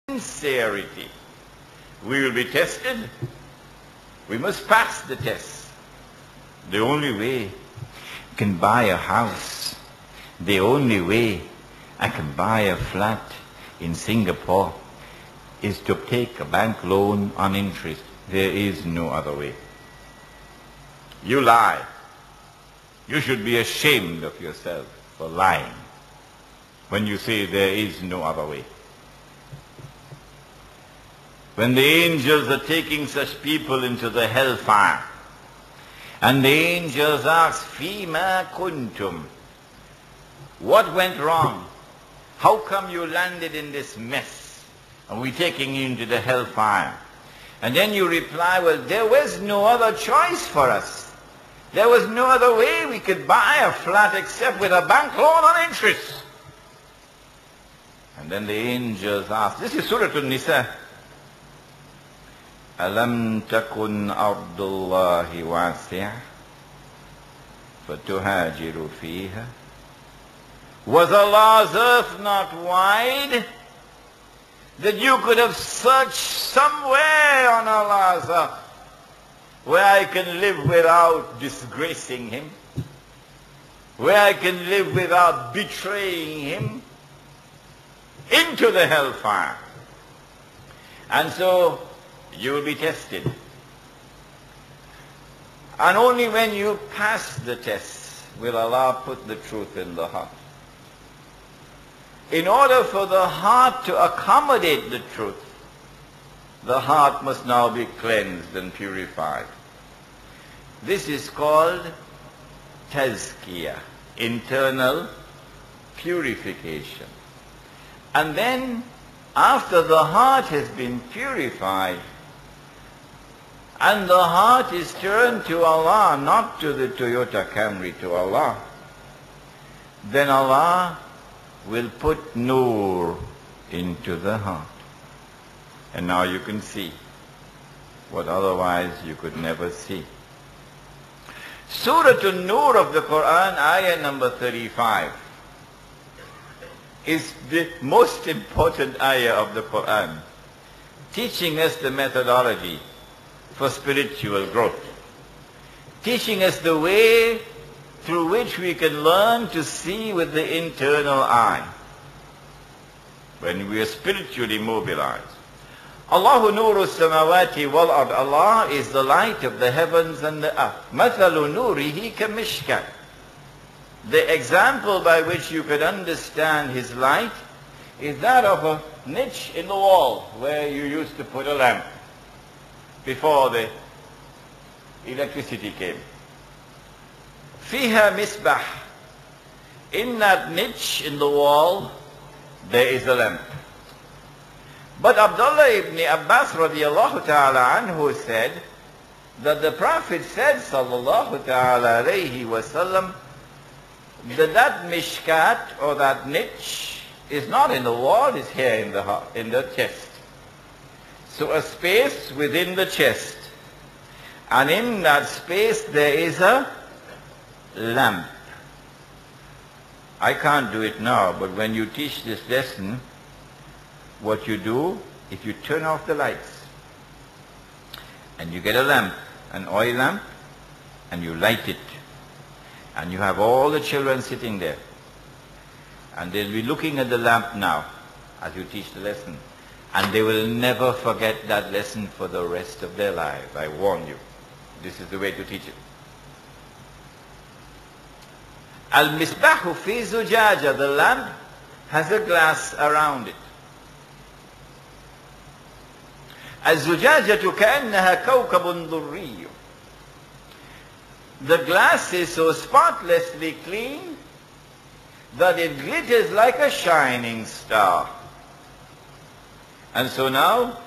sincerity. We will be tested. We must pass the test. The only way I can buy a house, the only way I can buy a flat in Singapore is to take a bank loan on interest. There is no other way. You lie. You should be ashamed of yourself for lying when you say there is no other way. When the angels are taking such people into the hellfire, and the angels ask, Fima kuntum, what went wrong? How come you landed in this mess? And we're taking you into the hellfire. And then you reply, well, there was no other choice for us. There was no other way we could buy a flat except with a bank loan on interest. And then the angels ask, this is Surah An-Nisa. Alam takun ardullahi wasi'ah fatuhajiru fiha. Was Allah's earth not wide that you could have searched somewhere on Allah's earth where I can live without disgracing Him, where I can live without betraying Him into the hellfire? And so you will be tested. And only when you pass the test will Allah put the truth in the heart. In order for the heart to accommodate the truth, the heart must now be cleansed and purified. This is called tazkiyah, internal purification. And then, after the heart has been purified, and the heart is turned to Allah, not to the Toyota Camry, to Allah, then Allah will put Nur into the heart. And now you can see what otherwise you could never see. Surah An-Nur of the Quran, ayah number 35, is the most important ayah of the Quran, teaching us the methodology for spiritual growth, teaching us the way through which we can learn to see with the internal eye when we are spiritually mobilized. Allahu nuru samawati wal ard. Allah is the light of the heavens and the earth. Mathalu nurihi kamishkat. The example by which you could understand His light is that of a niche in the wall where you used to put a lamp before the electricity came. Fiha misbah. In that niche in the wall, there is a lamp. But Abdullah ibn Abbas radiyallahu ta'ala anhu said that the Prophet said, sallallahu alayhi, wasallam, that mishkat or that niche is not in the wall, it's here in the chest. So a space within the chest. And in that space there is a lamp. I can't do it now, but when you teach this lesson, what you do is you turn off the lights and you get a lamp, an oil lamp, and you light it. And you have all the children sitting there. And they'll be looking at the lamp now as you teach the lesson. And they will never forget that lesson for the rest of their lives. I warn you. This is the way to teach it. Al-misbahu fi zujaja. The lamp has a glass around it. Al-zujajatu ka'annaha kawkabun durriyu. The glass is so spotlessly clean that it glitters like a shining star. And so now,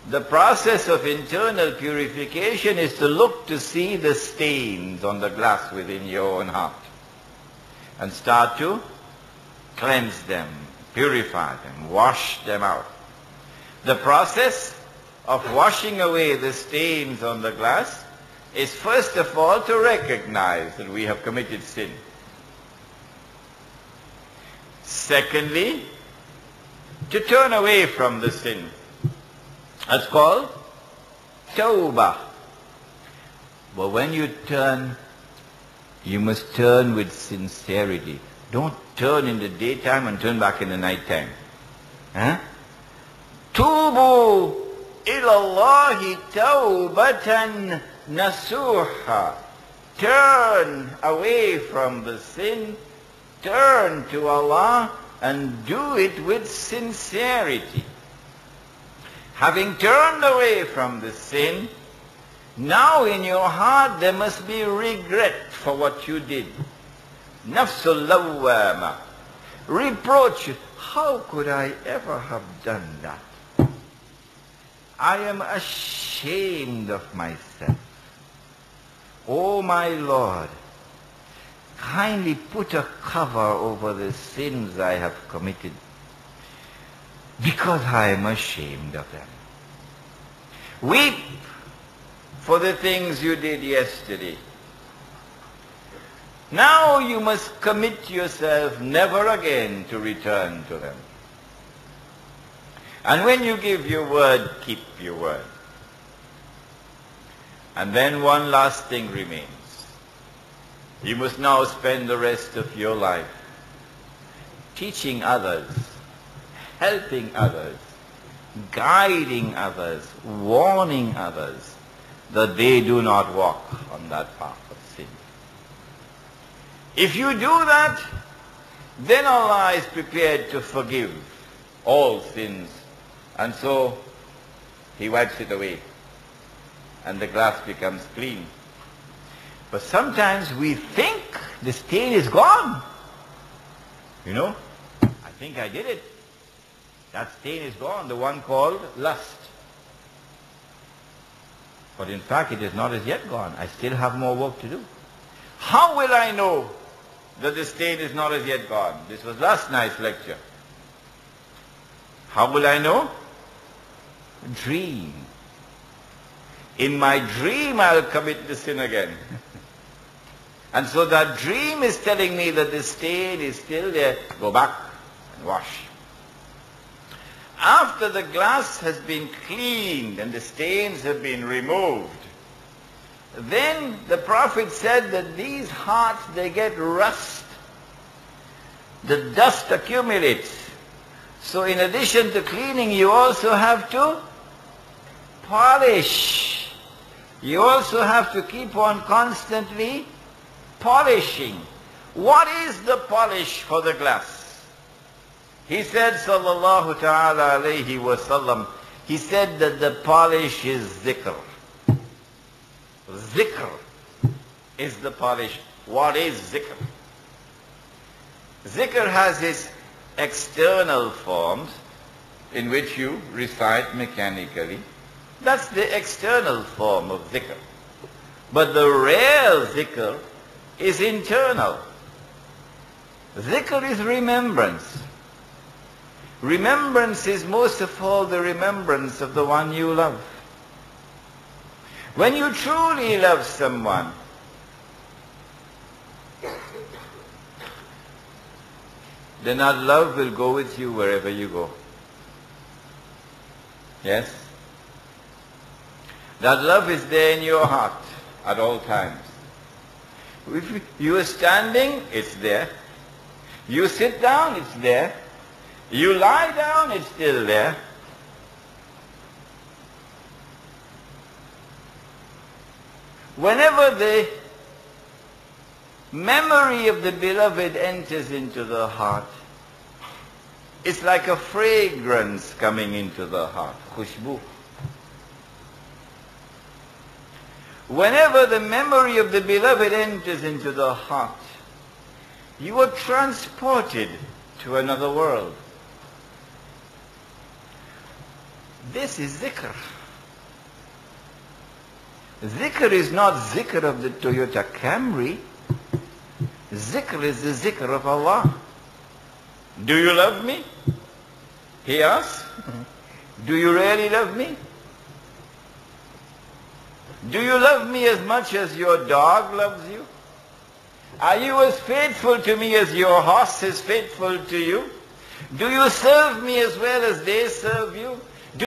the process of internal purification is to look to see the stains on the glass within your own heart and start to cleanse them, purify them, wash them out. The process of washing away the stains on the glass is first of all to recognize that we have committed sin. Secondly, to turn away from the sin. That's called tawbah. But when you turn, you must turn with sincerity. Don't turn in the daytime and turn back in the nighttime. Huh? Tubu ilallahi tawbatan nasuha. Turn away from the sin, turn to Allah and do it with sincerity. Having turned away from the sin, now in your heart there must be regret for what you did. Nafsul lawwama. Reproach. How could I ever have done that? I am ashamed of myself. Oh my Lord, kindly put a cover over the sins I have committed, because I am ashamed of them. Weep for the things you did yesterday. Now you must commit yourself never again to return to them. And when you give your word, keep your word. And then one last thing remains. You must now spend the rest of your life teaching others, helping others, guiding others, warning others that they do not walk on that path of sin. If you do that, then Allah is prepared to forgive all sins, and so He wipes it away and the glass becomes clean. But sometimes we think the stain is gone. You know, I think I did it. That stain is gone, the one called lust. But in fact, it is not as yet gone. I still have more work to do. How will I know that the stain is not as yet gone? This was last night's lecture. How will I know? Dream. In my dream, I'll commit the sin again. And so that dream is telling me that the stain is still there. Go back and wash. After the glass has been cleaned and the stains have been removed, then the Prophet said that these hearts, they get rust. The dust accumulates. So in addition to cleaning, you also have to polish. You also have to keep on constantly polishing. What is the polish for the glass? He said, sallallahu ta'ala alayhi wasallam, he said that the polish is zikr. Zikr is the polish. What is zikr? Zikr has its external forms in which you recite mechanically. That's the external form of zikr. But the real zikr is internal. Zikr is remembrance. Remembrance is most of all the remembrance of the one you love. When you truly love someone, then that love will go with you wherever you go. Yes? That love is there in your heart at all times. If you are standing, it's there. You sit down, it's there. You lie down, it's still there. Whenever the memory of the beloved enters into the heart, it's like a fragrance coming into the heart. Khushbu. Whenever the memory of the beloved enters into the heart, you are transported to another world. This is zikr. Zikr is not zikr of the Toyota Camry. Zikr is the zikr of Allah. Do you love me? He asks. Do you really love me? Do you love me as much as your dog loves you? Are you as faithful to me as your horse is faithful to you? Do you serve me as well as they serve you?